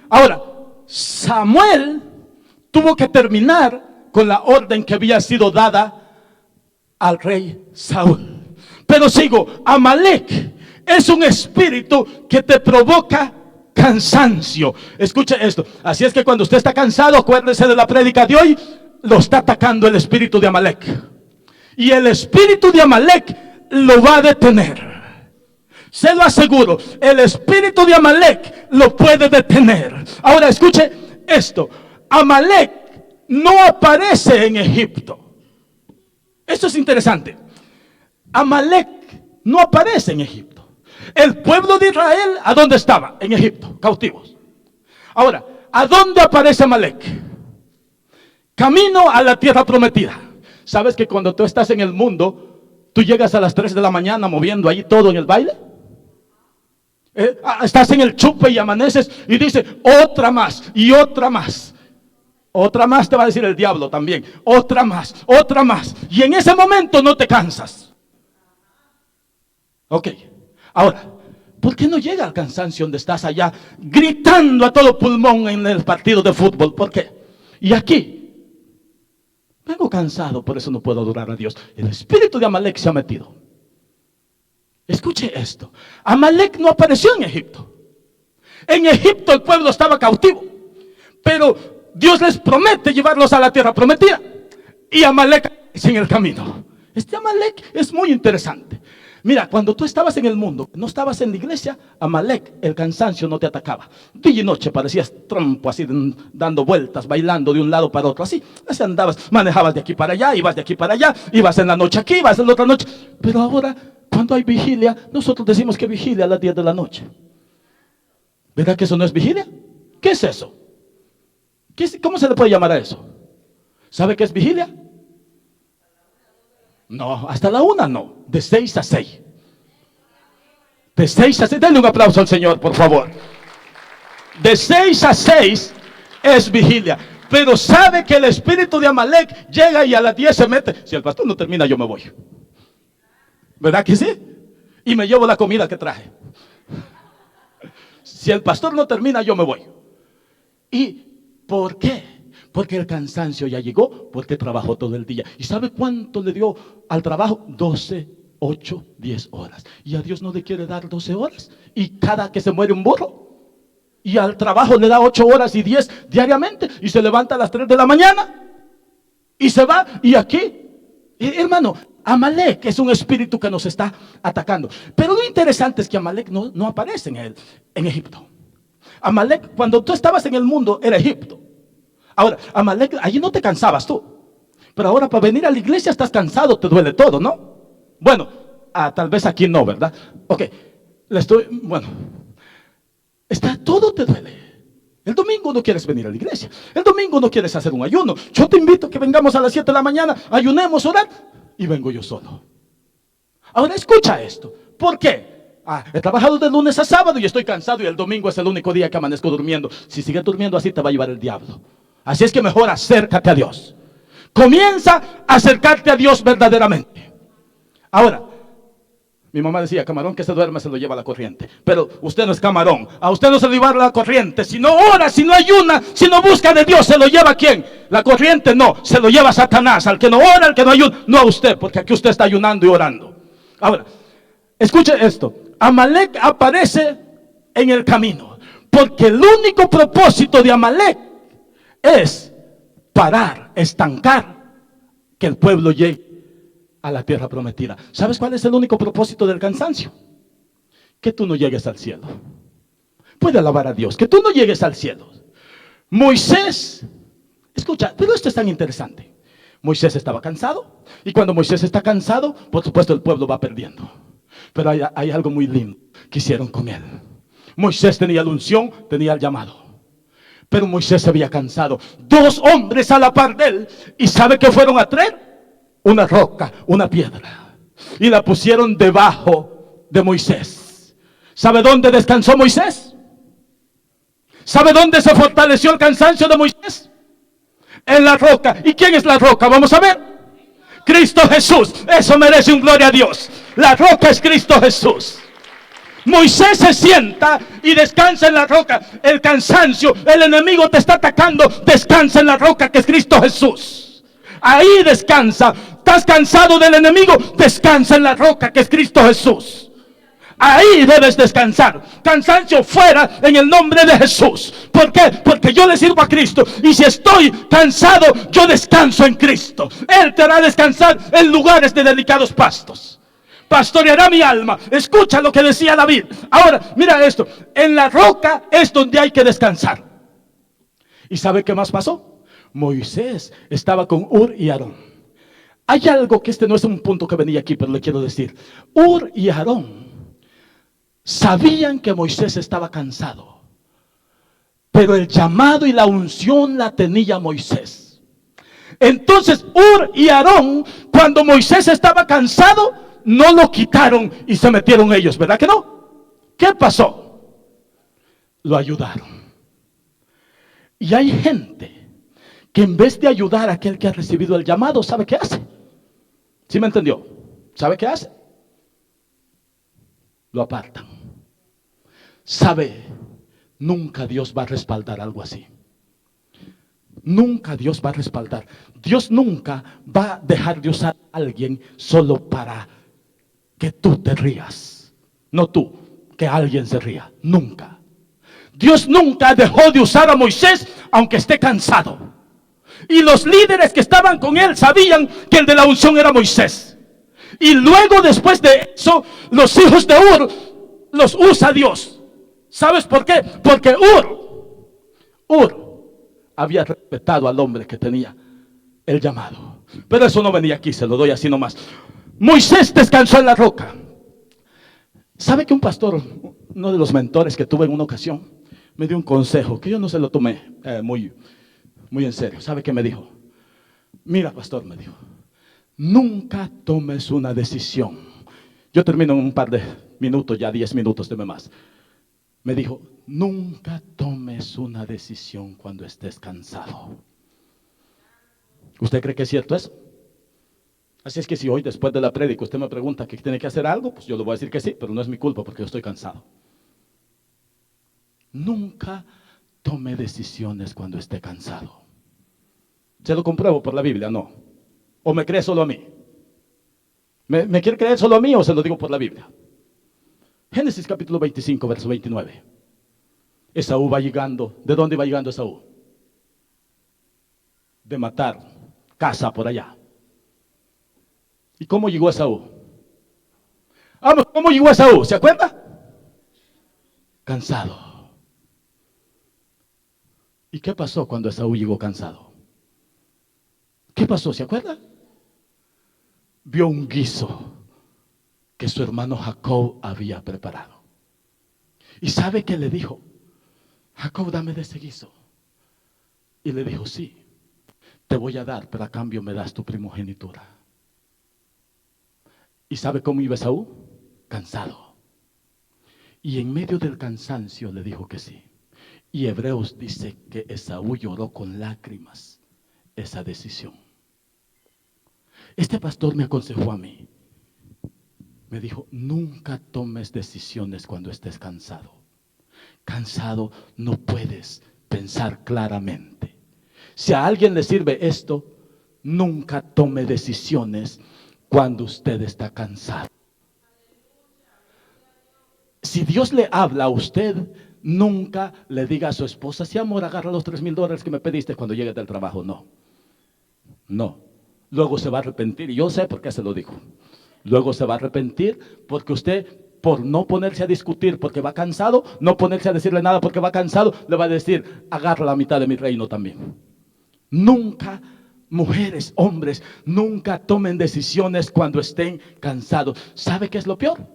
Ahora, Samuel tuvo que terminar con la orden que había sido dada al rey Saúl. Pero sigo, Amalek es un espíritu que te provoca cansancio. Escuche esto. Así es que cuando usted está cansado, acuérdese de la prédica de hoy, lo está atacando el espíritu de Amalek. Y el espíritu de Amalek lo va a detener. Se lo aseguro, el espíritu de Amalek lo puede detener. Ahora escuche esto. Amalek no aparece en Egipto. Esto es interesante. Amalek no aparece en Egipto. El pueblo de Israel, ¿a dónde estaba? En Egipto, cautivos. Ahora, ¿a dónde aparece Amalek? Camino a la tierra prometida. ¿Sabes que cuando tú estás en el mundo, tú llegas a las 3 de la mañana moviendo ahí todo en el baile? Estás en el chupe y amaneces y dice otra más y otra más. Otra más te va a decir el diablo también. Otra más, otra más. Y en ese momento no te cansas. Ok, ahora, ¿por qué no llega al cansancio donde estás allá gritando a todo pulmón en el partido de fútbol? ¿Por qué? Y aquí, vengo cansado, por eso no puedo adorar a Dios. El espíritu de Amalek se ha metido. Escuche esto. Amalek no apareció en Egipto. En Egipto el pueblo estaba cautivo. Pero Dios les promete llevarlos a la tierra prometida. Y Amalek es en el camino. Este Amalek es muy interesante. Mira, cuando tú estabas en el mundo, no estabas en la iglesia, Amalek, el cansancio no te atacaba. Día y noche parecías trompo, así dando vueltas, bailando de un lado para otro, así andabas, manejabas de aquí para allá, ibas de aquí para allá, ibas en la noche aquí, ibas en la otra noche. Pero ahora, cuando hay vigilia, nosotros decimos que vigilia a las 10 de la noche. ¿Verdad que eso no es vigilia? ¿Qué es eso? ¿Cómo se le puede llamar a eso? ¿Sabe qué es vigilia? No, hasta la 1 no, de 6 a 6. De 6 a 6, denle un aplauso al Señor, por favor. De 6 a 6 es vigilia. Pero sabe que el espíritu de Amalek llega y a las 10 se mete. Si el pastor no termina, yo me voy. ¿Verdad que sí? Y me llevo la comida que traje. Si el pastor no termina, yo me voy. ¿Y por qué? Porque el cansancio ya llegó, porque trabajó todo el día. ¿Y sabe cuánto le dio al trabajo? 12, 8, 10 horas. Y a Dios no le quiere dar 12 horas. Y cada que se muere un burro, y al trabajo le da 8 horas y 10 diariamente. Y se levanta a las 3 de la mañana. Y se va. Y aquí, hermano, Amalek es un espíritu que nos está atacando. Pero lo interesante es que Amalek no aparece en Egipto. Amalek, cuando tú estabas en el mundo, era Egipto. Ahora, Amalek, allí no te cansabas tú. Pero ahora para venir a la iglesia estás cansado, te duele todo, ¿no? Bueno, tal vez aquí no, ¿verdad? Ok, bueno, todo te duele. El domingo no quieres venir a la iglesia. El domingo no quieres hacer un ayuno. Yo te invito a que vengamos a las 7 de la mañana, ayunemos, orar, y vengo yo solo. Ahora escucha esto. ¿Por qué? He trabajado de lunes a sábado y estoy cansado y el domingo es el único día que amanezco durmiendo. Si sigues durmiendo así te va a llevar el diablo. Así es que mejor acércate a Dios. Comienza a acercarte a Dios verdaderamente. Ahora, mi mamá decía, camarón que se duerme se lo lleva la corriente. Pero usted no es camarón. A usted no se lo lleva la corriente. Si no ora, si no ayuna, si no busca de Dios, ¿se lo lleva a quién? La corriente no, se lo lleva a Satanás. Al que no ora, al que no ayuna. No a usted, porque aquí usted está ayunando y orando. Ahora, escuche esto. Amalek aparece en el camino. Porque el único propósito de Amalek es parar, estancar, que el pueblo llegue a la tierra prometida. ¿Sabes cuál es el único propósito del cansancio? Que tú no llegues al cielo. Puede alabar a Dios, que tú no llegues al cielo. Moisés, escucha, pero esto es tan interesante. Moisés estaba cansado, y cuando Moisés está cansado, por supuesto el pueblo va perdiendo. Pero hay algo muy lindo que hicieron con él. Moisés tenía la unción, tenía el llamado. Pero Moisés se había cansado. 2 hombres a la par de él. ¿Y sabe qué fueron a traer? Una roca, una piedra. Y la pusieron debajo de Moisés. ¿Sabe dónde descansó Moisés? ¿Sabe dónde se fortaleció el cansancio de Moisés? En la roca. ¿Y quién es la roca? Vamos a ver. Cristo Jesús. Eso merece un gloria a Dios. La roca es Cristo Jesús. Moisés se sienta y descansa en la roca. El cansancio, el enemigo te está atacando. Descansa en la roca que es Cristo Jesús. Ahí descansa. ¿Estás cansado del enemigo? Descansa en la roca que es Cristo Jesús. Ahí debes descansar. Cansancio fuera en el nombre de Jesús. ¿Por qué? Porque yo le sirvo a Cristo. Y si estoy cansado, yo descanso en Cristo. Él te hará descansar en lugares de delicados pastos. Pastoreará mi alma. Escucha lo que decía David. Ahora, mira esto. En la roca es donde hay que descansar. ¿Y sabe qué más pasó? Moisés estaba con Ur y Aarón. Hay algo que no es un punto que venía aquí, pero le quiero decir. Ur y Aarón sabían que Moisés estaba cansado, pero el llamado y la unción la tenía Moisés. Entonces Ur y Aarón, cuando Moisés estaba cansado, no lo quitaron y se metieron ellos, ¿verdad que no? ¿Qué pasó? Lo ayudaron. Y hay gente que en vez de ayudar a aquel que ha recibido el llamado, ¿sabe qué hace? ¿Sí me entendió? ¿Sabe qué hace? Lo apartan. ¿Sabe? Nunca Dios va a respaldar algo así. Nunca Dios va a respaldar. Dios nunca va a dejar de usar a alguien solo para que tú te rías. No tú, que alguien se ría. Nunca. Dios nunca dejó de usar a Moisés aunque esté cansado. Y los líderes que estaban con él sabían que el de la unción era Moisés. Y luego después de eso, los hijos de Ur los usa Dios. ¿Sabes por qué? Porque Ur había respetado al hombre que tenía el llamado. Pero eso no venía aquí, se lo doy así nomás. Moisés descansó en la roca. ¿Sabe que un pastor, uno de los mentores que tuve en una ocasión, me dio un consejo que yo no se lo tomé muy en serio? ¿Sabe qué me dijo? Mira, pastor, me dijo, nunca tomes una decisión. Yo termino en un par de minutos, ya 10 minutos, deme más. Me dijo, nunca tomes una decisión cuando estés cansado. ¿Usted cree que es cierto eso? Así es que si hoy después de la prédica usted me pregunta que tiene que hacer algo, pues yo le voy a decir que sí, pero no es mi culpa porque yo estoy cansado. Nunca tome decisiones cuando esté cansado. Se lo compruebo por la Biblia, no. ¿O me cree solo a mí? ¿Me quiere creer solo a mí o se lo digo por la Biblia? Génesis capítulo 25, verso 29. Esaú va llegando. ¿De dónde va llegando Esaú? De matar casa por allá. ¿Y cómo llegó Esaú? Vamos, ¿cómo llegó Esaú? ¿Se acuerda? Cansado. ¿Y qué pasó cuando Esaú llegó cansado? ¿Qué pasó? ¿Se acuerda? Vio un guiso que su hermano Jacob había preparado. ¿Y sabe qué le dijo? Jacob, dame de ese guiso. Y le dijo, sí, te voy a dar, pero a cambio me das tu primogenitura. ¿Y sabe cómo iba Esaú? Cansado. Y en medio del cansancio le dijo que sí. Y Hebreos dice que Esaú lloró con lágrimas esa decisión. Este pastor me aconsejó a mí. Me dijo, nunca tomes decisiones cuando estés cansado. Cansado no puedes pensar claramente. Si a alguien le sirve esto, nunca tome decisiones cuando usted está cansado. Si Dios le habla a usted, nunca le diga a su esposa, sí amor, agarra los $3,000 que me pediste cuando llegues del trabajo. No, no. Luego se va a arrepentir, y yo sé por qué se lo dijo. Luego se va a arrepentir porque usted, por no ponerse a discutir porque va cansado, no ponerse a decirle nada porque va cansado, le va a decir, agarra la mitad de mi reino también. Nunca, mujeres, hombres, nunca tomen decisiones cuando estén cansados. ¿Sabe qué es lo peor?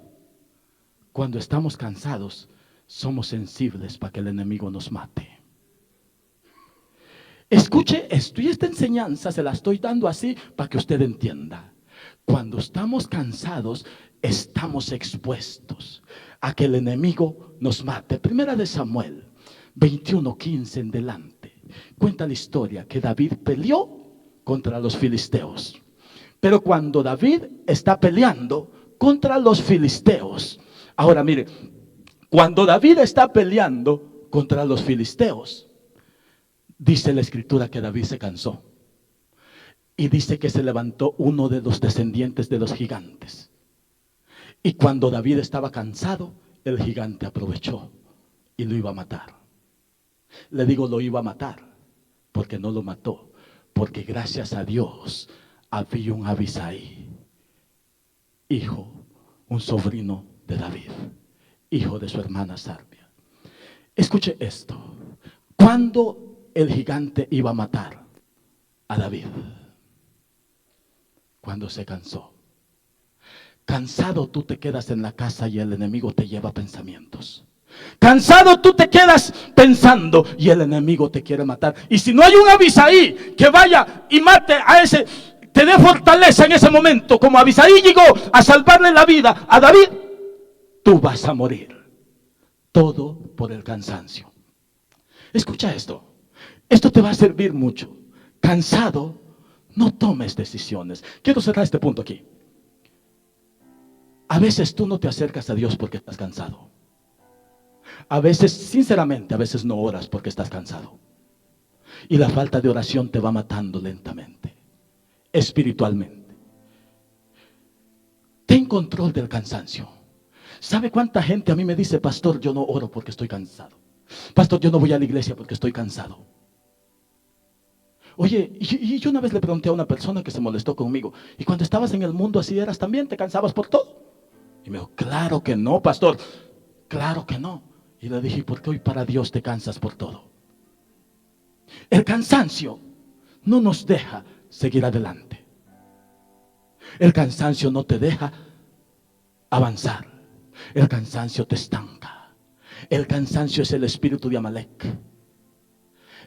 Cuando estamos cansados, somos sensibles para que el enemigo nos mate. Escuche esto, y esta enseñanza se la estoy dando así para que usted entienda. Cuando estamos cansados, estamos expuestos a que el enemigo nos mate. Primera de Samuel 21:15 en delante. Cuenta la historia que David peleó contra los filisteos. Pero cuando David está peleando contra los filisteos, ahora mire, cuando David está peleando contra los filisteos, dice la escritura que David se cansó. Y dice que se levantó uno de los descendientes de los gigantes. Y cuando David estaba cansado, el gigante aprovechó y lo iba a matar. Le digo lo iba a matar, porque no lo mató. Porque gracias a Dios había un Abisai, hijo, un sobrino de David, hijo de su hermana Sarbia. Escuche esto. Cuando el gigante iba a matar a David, cuando se cansó. Cansado tú te quedas en la casa y el enemigo te lleva pensamientos. Cansado tú te quedas pensando y el enemigo te quiere matar. Y si no hay un Abisai que vaya y mate a ese, te dé fortaleza en ese momento, como Abisai llegó a salvarle la vida a David, tú vas a morir. Todo por el cansancio. Escucha esto. Esto te va a servir mucho. Cansado, no tomes decisiones. Quiero cerrar este punto aquí. A veces tú no te acercas a Dios porque estás cansado. A veces, sinceramente, a veces no oras porque estás cansado. Y la falta de oración te va matando lentamente, espiritualmente. Ten control del cansancio. ¿Sabe cuánta gente a mí me dice, pastor, yo no oro porque estoy cansado? Pastor, yo no voy a la iglesia porque estoy cansado. Oye, y yo una vez le pregunté a una persona que se molestó conmigo, ¿y cuando estabas en el mundo así eras también? ¿Te cansabas por todo? Y me dijo, claro que no, pastor, claro que no. Y le dije, ¿por qué hoy para Dios te cansas por todo? El cansancio no nos deja seguir adelante. El cansancio no te deja avanzar. El cansancio te estanca. El cansancio es el espíritu de Amalek.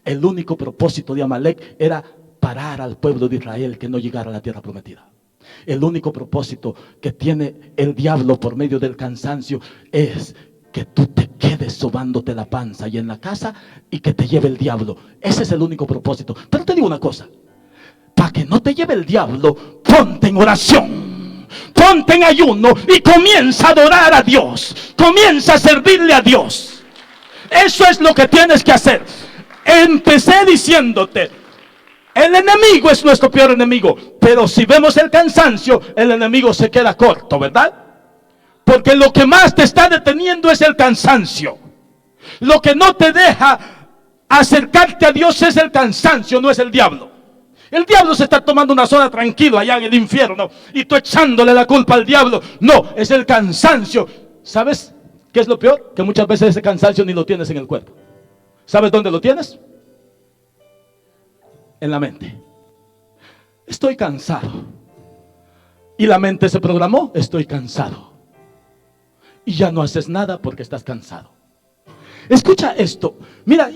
El único propósito de Amalek era parar al pueblo de Israel que no llegara a la tierra prometida. El único propósito que tiene el diablo por medio del cansancio es que tú te quedes sobándote la panza y en la casa y que te lleve el diablo. Ese es el único propósito. Pero te digo una cosa, para que no te lleve el diablo, ponte en oración, ponte en ayuno y comienza a adorar a Dios, comienza a servirle a Dios. Eso es lo que tienes que hacer. Empecé diciéndote, El enemigo es nuestro peor enemigo. Pero si vemos el cansancio, el enemigo se queda corto, ¿verdad? Porque lo que más te está deteniendo es el cansancio. Lo que no te deja acercarte a Dios es el cansancio, no es el diablo. El diablo se está tomando una zona tranquila allá en el infierno y tú echándole la culpa al diablo. No, es el cansancio. ¿Sabes qué es lo peor? Que muchas veces ese cansancio ni lo tienes en el cuerpo. ¿Sabes dónde lo tienes? En la mente. Estoy cansado. Y la mente se programó, estoy cansado. Y ya no haces nada porque estás cansado. Escucha esto. Mira,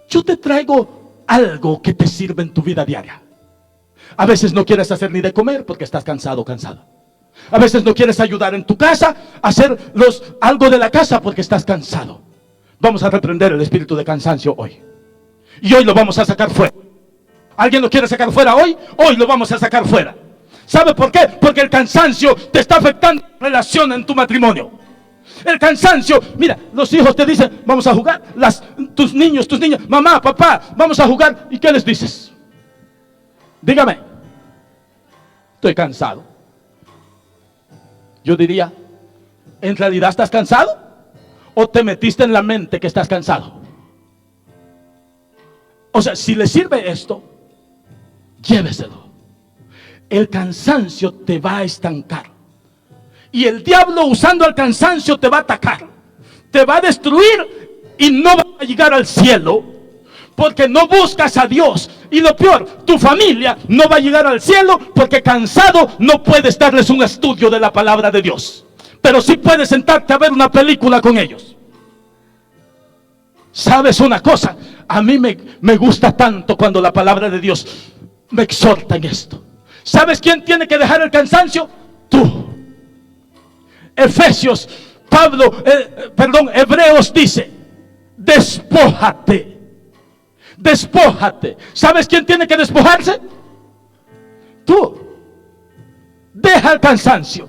yo te traigo algo que te sirve en tu vida diaria. A veces no quieres hacer ni de comer porque estás cansado o cansada. A veces no quieres ayudar en tu casa, hacer algo de la casa porque estás cansado. Vamos a reprender el espíritu de cansancio hoy. Y hoy lo vamos a sacar fuera. ¿Alguien lo quiere sacar fuera hoy? Hoy lo vamos a sacar fuera. ¿Sabe por qué? Porque el cansancio te está afectando la relación en tu matrimonio. El cansancio, mira, los hijos te dicen, vamos a jugar. Tus niños, tus niñas, mamá, papá, vamos a jugar. ¿Y qué les dices? Dígame. Estoy cansado. Yo diría, ¿en realidad estás cansado? ¿O te metiste en la mente que estás cansado? O sea, si le sirve esto, lléveselo. El cansancio te va a estancar. Y el diablo usando el cansancio te va a atacar. Te va a destruir y no va a llegar al cielo. Porque no buscas a Dios. Y lo peor, tu familia no va a llegar al cielo porque cansado no puedes darles un estudio de la palabra de Dios. Pero sí puedes sentarte a ver una película con ellos. ¿Sabes una cosa? A mí me gusta tanto cuando la palabra de Dios me exhorta en esto. ¿Sabes quién tiene que dejar el cansancio? Tú. Hebreos dice, despójate. Despójate. ¿Sabes quién tiene que despojarse? Tú. Deja el cansancio.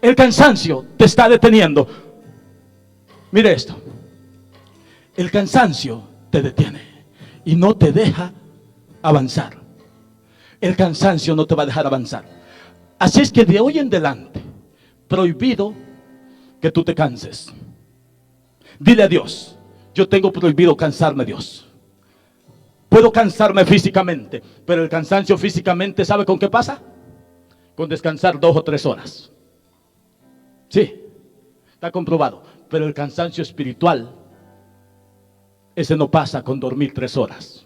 El cansancio te está deteniendo. Mire esto. El cansancio te detiene y no te deja avanzar. El cansancio no te va a dejar avanzar. Así es que de hoy en adelante, prohibido que tú te canses. Dile a Dios, yo tengo prohibido cansarme, Dios. Puedo cansarme físicamente, pero el cansancio físicamente, ¿sabe con qué pasa? Con descansar 2 o 3 horas. Sí, está comprobado. Pero el cansancio espiritual, ese no pasa con dormir 3 horas.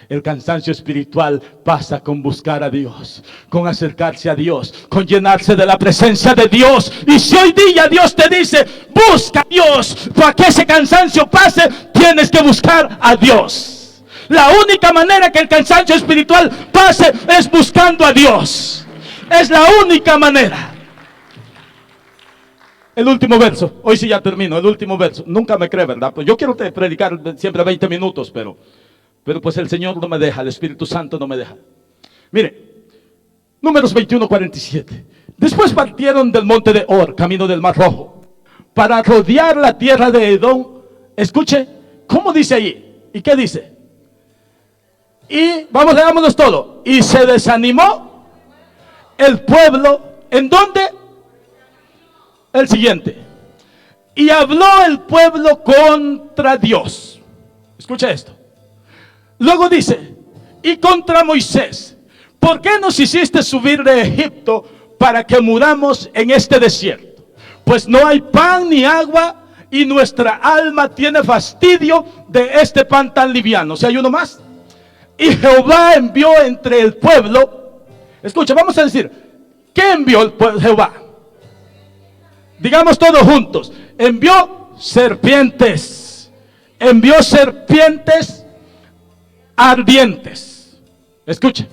El cansancio espiritual pasa con buscar a Dios, con acercarse a Dios, con llenarse de la presencia de Dios. Y si hoy día Dios te dice, busca a Dios, para que ese cansancio pase, tienes que buscar a Dios. La única manera que el cansancio espiritual pase es buscando a Dios. Es la única manera. El último verso, hoy sí ya termino, el último verso. Nunca me cree, ¿verdad? Pues yo quiero predicar siempre 20 minutos, pero pues el Señor no me deja, el Espíritu Santo no me deja. Mire, Números 21:47. Después partieron del monte de Or, camino del Mar Rojo, para rodear la tierra de Edom. Escuche, ¿cómo dice ahí? ¿Y qué dice? Y, vamos, leámonos todo. Y se desanimó el pueblo. ¿En dónde? El siguiente. Y habló el pueblo contra Dios. Escucha esto. Luego dice, y contra Moisés, ¿por qué nos hiciste subir de Egipto para que muramos en este desierto? Pues no hay pan ni agua y nuestra alma tiene fastidio de este pan tan liviano. ¿Si hay uno más? Y Jehová envió entre el pueblo. Escucha, vamos a decir, ¿qué envió el pueblo Jehová? Digamos todos juntos. Envió serpientes. Envió serpientes ardientes. Escuche.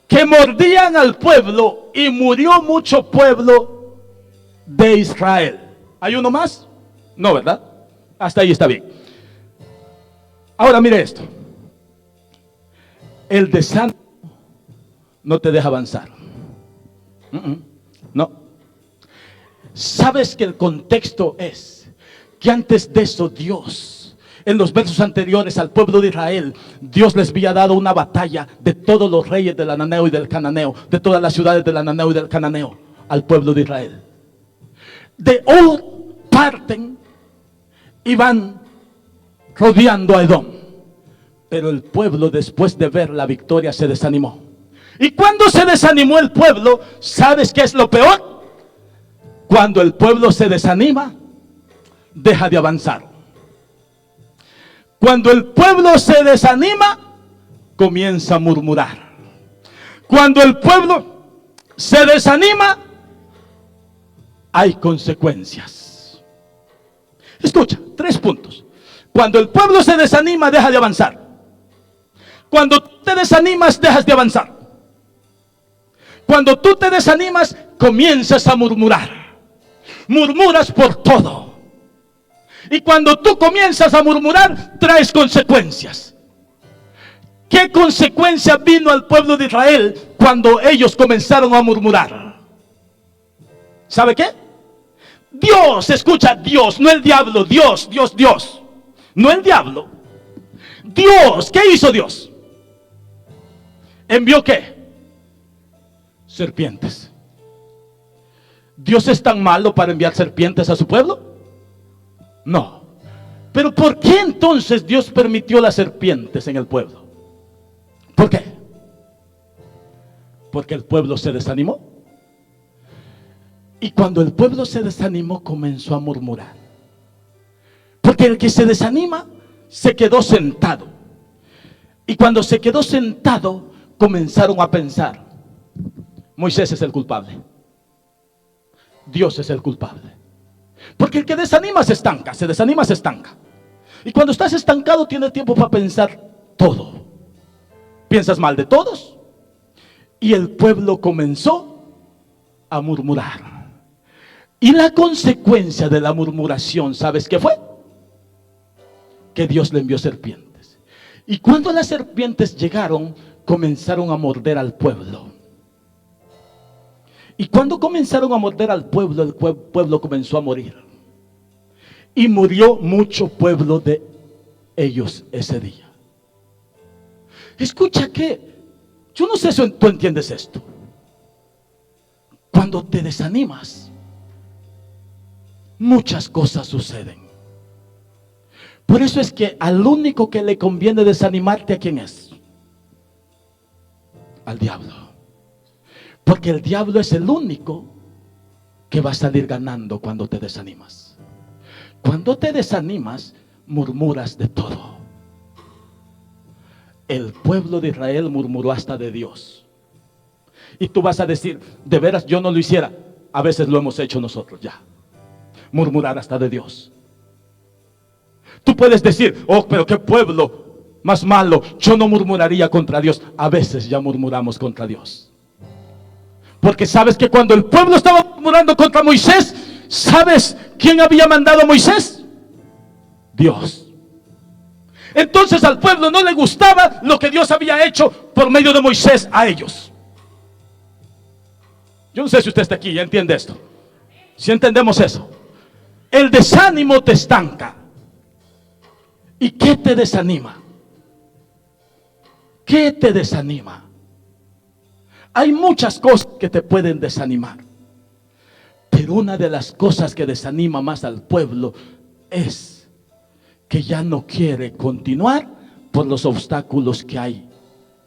Que mordían al pueblo y murió mucho pueblo de Israel. ¿Hay uno más? No, ¿verdad? Hasta ahí está bien. Ahora mire esto. El desánimo no te deja avanzar. No. ¿Sabes que el contexto es que antes de eso Dios En los versos anteriores al pueblo de Israel, Dios les había dado una batalla de todos los reyes del Ananeo y del Cananeo, de todas las ciudades del Ananeo y del Cananeo, al pueblo de Israel. De Or parten y van rodeando a Edom. Pero el pueblo, después de ver la victoria, se desanimó. Y cuando se desanimó el pueblo, ¿sabes qué es lo peor? Cuando el pueblo se desanima, deja de avanzar. Cuando el pueblo se desanima, comienza a murmurar. Cuando el pueblo se desanima, hay consecuencias. Escucha, 3 puntos. Cuando el pueblo se desanima, deja de avanzar. Cuando tú te desanimas, dejas de avanzar. Cuando tú te desanimas, comienzas a murmurar. Murmuras por todo. Y cuando tú comienzas a murmurar, traes consecuencias. ¿Qué consecuencia vino al pueblo de Israel cuando ellos comenzaron a murmurar? ¿Sabe qué? Dios, escucha, Dios, no el diablo, Dios. No el diablo. Dios, ¿qué hizo Dios? ¿Envió qué? Serpientes. ¿Dios es tan malo para enviar serpientes a su pueblo? No. Pero ¿por qué entonces Dios permitió las serpientes en el pueblo? ¿Por qué? Porque el pueblo se desanimó. Y cuando el pueblo se desanimó, comenzó a murmurar. Porque el que se desanima se quedó sentado. Y cuando se quedó sentado, comenzaron a pensar: Moisés es el culpable, Dios es el culpable. Porque el que desanima se estanca, se desanima se estanca. Y cuando estás estancado, tienes tiempo para pensar todo. Piensas mal de todos. Y el pueblo comenzó a murmurar. Y la consecuencia de la murmuración, ¿sabes qué fue? Que Dios le envió serpientes. Y cuando las serpientes llegaron, comenzaron a morder al pueblo. Y cuando comenzaron a morder al pueblo, el pueblo comenzó a morir. Y murió mucho pueblo de ellos ese día. Escucha que, yo no sé si tú entiendes esto. Cuando te desanimas, muchas cosas suceden. Por eso es que al único que le conviene desanimarte, ¿a quién es? Al diablo. Porque el diablo es el único que va a salir ganando cuando te desanimas. Cuando te desanimas, murmuras de todo. El pueblo de Israel murmuró hasta de Dios. Y tú vas a decir: de veras yo no lo hiciera. A veces lo hemos hecho nosotros ya. Murmurar hasta de Dios. Tú puedes decir: oh, pero qué pueblo más malo, yo no murmuraría contra Dios. A veces ya murmuramos contra Dios. Porque sabes que cuando el pueblo estaba murmurando contra Moisés, ¿sabes quién había mandado a Moisés? Dios. Entonces al pueblo no le gustaba lo que Dios había hecho por medio de Moisés a ellos. Yo no sé si usted está aquí y entiende esto. Si entendemos eso. El desánimo te estanca. ¿Y qué te desanima? ¿Qué te desanima? Hay muchas cosas que te pueden desanimar. Pero una de las cosas que desanima más al pueblo es que ya no quiere continuar por los obstáculos que hay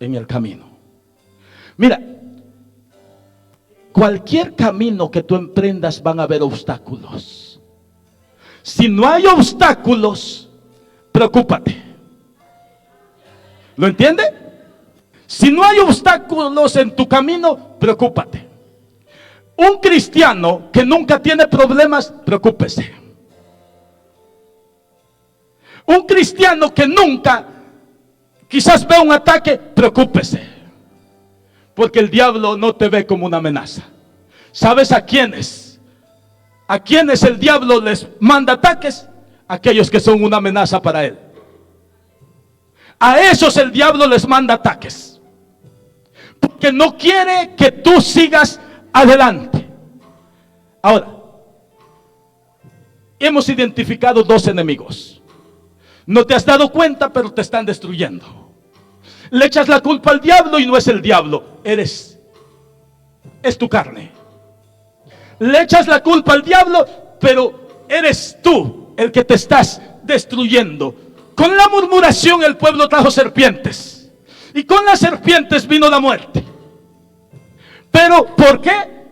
en el camino. Mira, cualquier camino que tú emprendas van a haber obstáculos. Si no hay obstáculos, preocúpate. ¿Lo entiende? Si no hay obstáculos en tu camino, preocúpate. Un cristiano que nunca tiene problemas, preocúpese. Un cristiano que nunca quizás ve un ataque, preocúpese. Porque el diablo no te ve como una amenaza. ¿Sabes a quiénes? ¿A quiénes el diablo les manda ataques? Aquellos que son una amenaza para él. A esos el diablo les manda ataques. Porque no quiere que tú sigas adelante. Ahora, hemos identificado 2 enemigos. No te has dado cuenta, pero te están destruyendo. Le echas la culpa al diablo y no es el diablo, es tu carne. Le echas la culpa al diablo, pero eres tú el que te estás destruyendo. Con la murmuración el pueblo trajo serpientes, y con las serpientes vino la muerte. Pero ¿por qué?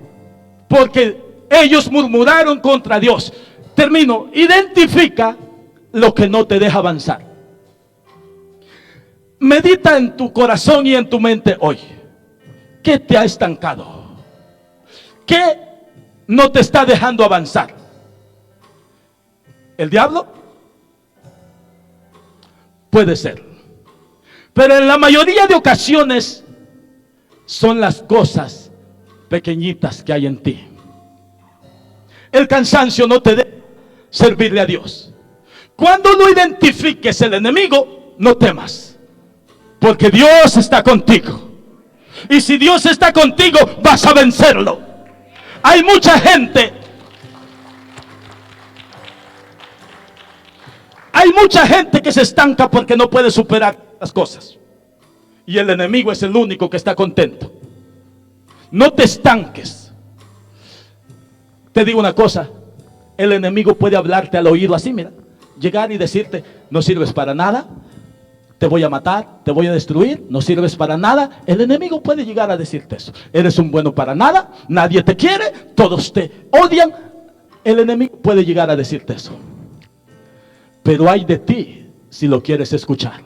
Porque ellos murmuraron contra Dios. Termino. Identifica lo que no te deja avanzar. Medita en tu corazón y en tu mente hoy. ¿Qué te ha estancado? ¿Qué no te está dejando avanzar? ¿El diablo? Puede ser. Pero en la mayoría de ocasiones son las cosas pequeñitas que hay en ti. El cansancio no te debe servirle a Dios. Cuando lo identifiques el enemigo, no temas, porque Dios está contigo. Y si Dios está contigo, vas a vencerlo. Hay mucha gente que se estanca porque no puede superar las cosas. Y el enemigo es el único que está contento. No te estanques. Te digo una cosa, el enemigo puede hablarte al oído así, mira, llegar y decirte, no sirves para nada, te voy a matar, te voy a destruir, no sirves para nada. El enemigo puede llegar a decirte eso. Eres un bueno para nada, nadie te quiere, todos te odian. El enemigo puede llegar a decirte eso. Pero hay de ti si lo quieres escuchar.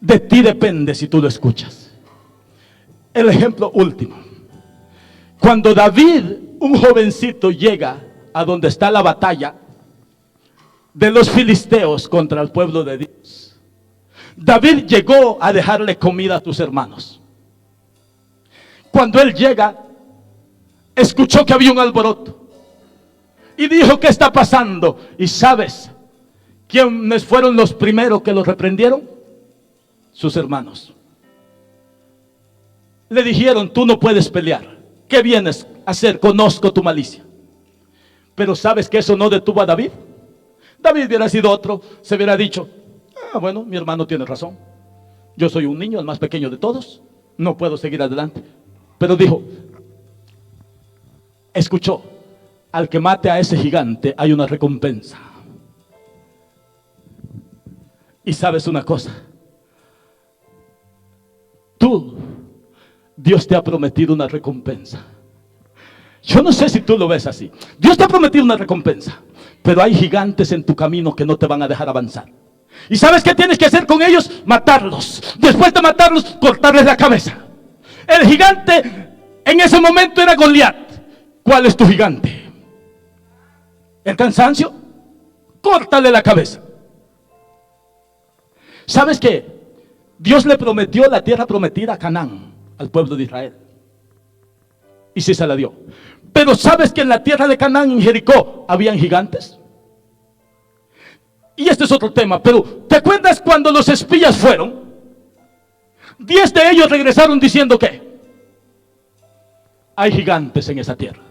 De ti depende si tú lo escuchas. El ejemplo último. Cuando David, un jovencito, llega a donde está la batalla de los filisteos contra el pueblo de Dios, David llegó a dejarle comida a tus hermanos. Cuando él llega, escuchó que había un alboroto y dijo, ¿qué está pasando? Y ¿sabes quiénes fueron los primeros que lo reprendieron? Sus hermanos. Le dijeron, tú no puedes pelear. ¿Qué vienes a hacer? Conozco tu malicia. Pero ¿sabes que eso no detuvo a David? David hubiera sido otro, se hubiera dicho, bueno, mi hermano tiene razón. Yo soy un niño, el más pequeño de todos, no puedo seguir adelante. Pero dijo, escuchó, al que mate a ese gigante hay una recompensa. Y sabes una cosa, Dios te ha prometido una recompensa. Yo no sé si tú lo ves así. Dios te ha prometido una recompensa, pero hay gigantes en tu camino que no te van a dejar avanzar. ¿Y sabes qué tienes que hacer con ellos? Matarlos. Después de matarlos, cortarles la cabeza. El gigante en ese momento era Goliat. ¿Cuál es tu gigante? ¿El cansancio? Córtale la cabeza. ¿Sabes qué? Dios le prometió la tierra prometida a Canaán, al pueblo de Israel. Y sí se la dio. Pero ¿sabes que en la tierra de Canaán, en Jericó, habían gigantes? Y este es otro tema, pero ¿te acuerdas cuando los espías fueron? 10 de ellos regresaron diciendo que hay gigantes en esa tierra.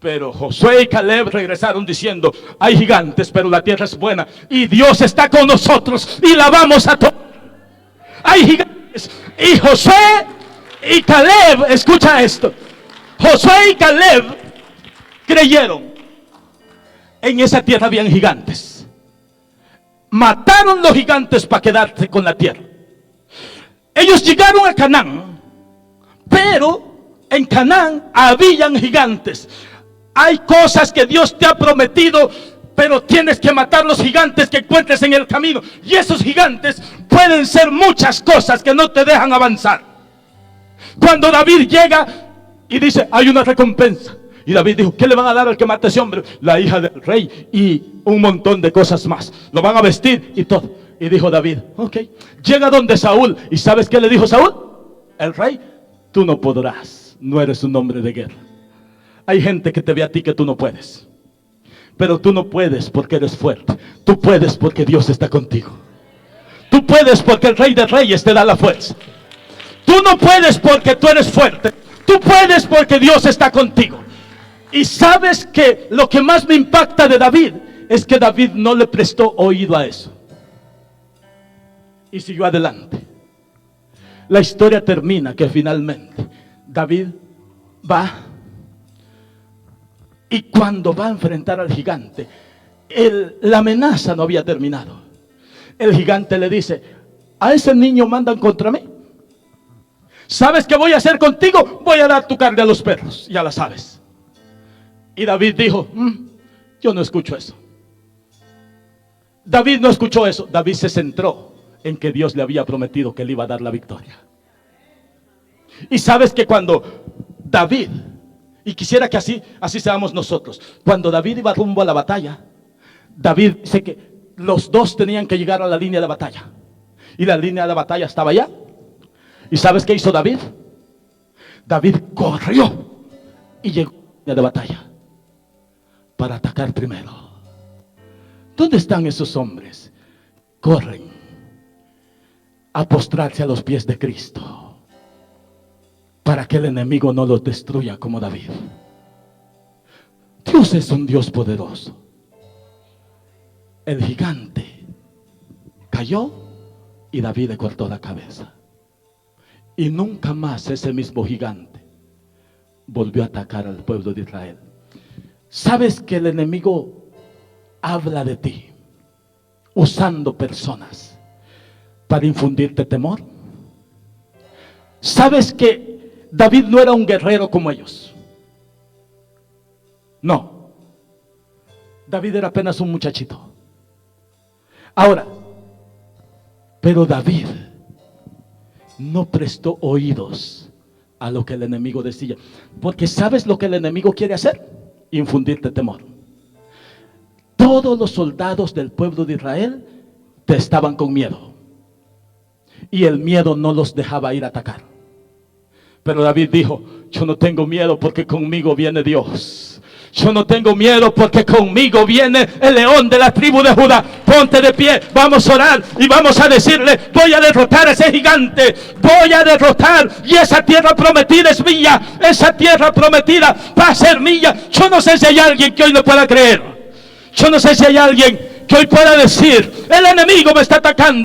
Pero Josué y Caleb regresaron diciendo, hay gigantes, pero la tierra es buena y Dios está con nosotros y la vamos a tomar. Hay gigantes. Y Josué y Caleb, escucha esto, Josué y Caleb creyeron. En esa tierra habían gigantes. Mataron los gigantes para quedarse con la tierra. Ellos llegaron a Canaán, pero en Canaán habían gigantes. Hay cosas que Dios te ha prometido, pero tienes que matar los gigantes que encuentres en el camino. Y esos gigantes pueden ser muchas cosas que no te dejan avanzar. Cuando David llega y dice, hay una recompensa. Y David dijo, ¿qué le van a dar al que mate a ese hombre? La hija del rey y un montón de cosas más. Lo van a vestir y todo. Y dijo David, ok. Llega donde Saúl. ¿Y sabes qué le dijo Saúl? El rey, tú no podrás. No eres un hombre de guerra. Hay gente que te ve a ti que tú no puedes. Pero tú no puedes porque eres fuerte. Tú puedes porque Dios está contigo. Tú puedes porque el Rey de Reyes te da la fuerza. Tú no puedes porque tú eres fuerte. Tú puedes porque Dios está contigo. Y sabes que lo que más me impacta de David es que David no le prestó oído a eso y siguió adelante. La historia termina que finalmente David va, y cuando va a enfrentar al gigante, la amenaza no había terminado. El gigante le dice: a ese niño mandan contra mí. ¿Sabes qué voy a hacer contigo? Voy a dar tu carne a los perros, ya la sabes. Y David dijo: yo no escucho eso. David no escuchó eso. David se centró en que Dios le había prometido que le iba a dar la victoria. Y sabes que cuando David, y quisiera que así seamos nosotros, cuando David iba rumbo a la batalla, David dice que los dos tenían que llegar a la línea de batalla, y la línea de batalla estaba allá. ¿Y sabes qué hizo David? David corrió y llegó a la línea de batalla para atacar primero. ¿Dónde están esos hombres? Corren a postrarse a los pies de Cristo para que el enemigo no los destruya como David. Dios es un Dios poderoso. El gigante cayó y David le cortó la cabeza. Y nunca más ese mismo gigante volvió a atacar al pueblo de Israel. ¿Sabes que el enemigo habla de ti usando personas para infundirte temor? ¿Sabes que David no era un guerrero como ellos? No. David era apenas un muchachito. Ahora, pero David no prestó oídos a lo que el enemigo decía. Porque ¿sabes lo que el enemigo quiere hacer? Infundirte temor. Todos los soldados del pueblo de Israel estaban con miedo, y el miedo no los dejaba ir a atacar. Pero David dijo: yo no tengo miedo porque conmigo viene Dios. Yo no tengo miedo porque conmigo viene el león de la tribu de Judá. Ponte de pie, vamos a orar y vamos a decirle: voy a derrotar a ese gigante, voy a derrotar, y esa tierra prometida es mía. Esa tierra prometida va a ser mía. Yo no sé si hay alguien que hoy lo pueda creer. Yo no sé si hay alguien que hoy pueda decir: el enemigo me está atacando.